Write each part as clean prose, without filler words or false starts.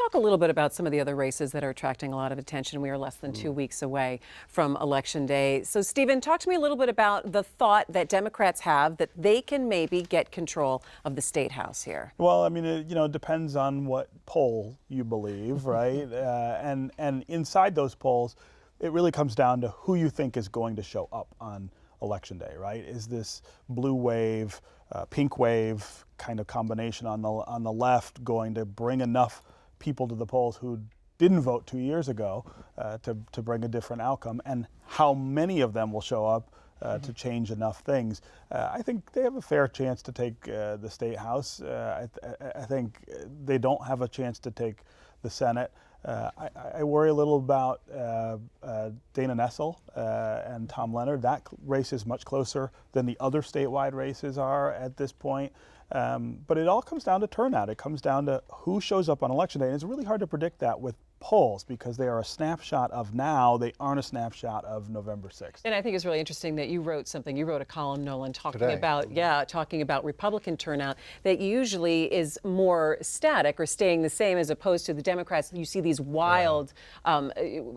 talk a little bit about some of the other races that are attracting a lot of attention. We are less than 2 weeks away from Election Day. So, Stephen, talk to me a little bit about the thought that Democrats have that they can maybe get control of the State House here. Well, I mean, it depends on what poll you believe, right? And inside those polls, it really comes down to who you think is going to show up on Election Day, right? Is this blue wave, pink wave kind of combination on the left going to bring enough people to the polls who didn't vote 2 years ago to bring a different outcome, and how many of them will show up to change enough things? I think they have a fair chance to take the State House. I think they don't have a chance to take the Senate. I worry a little about Dana Nessel and Tom Leonard. That race is much closer than the other statewide races are at this point. But it all comes down to turnout. It comes down to who shows up on Election Day. And it's really hard to predict that with polls because they are a snapshot of now. They aren't a snapshot of November 6th. And I think it's really interesting that you wrote something. You wrote a column, Nolan, talking Today. about Republican turnout that usually is more static or staying the same as opposed to the Democrats. You see these wild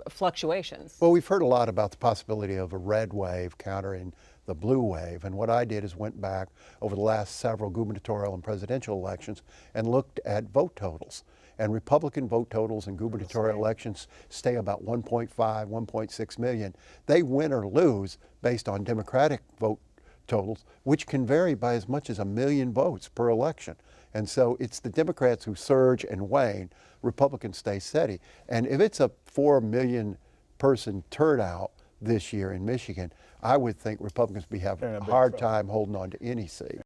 fluctuations. Well, we've heard a lot about the possibility of a red wave countering the blue wave, and what I did is went back over the last several gubernatorial and presidential elections and looked at vote totals. And Republican vote totals in gubernatorial elections stay about 1.5, 1.6 million. They win or lose based on Democratic vote totals, which can vary by as much as 1 million votes per election. And so it's the Democrats who surge and wane, Republicans stay steady. And if it's a 4 million person turnout this year in Michigan, I would think Republicans be having a hard time holding on to any seat.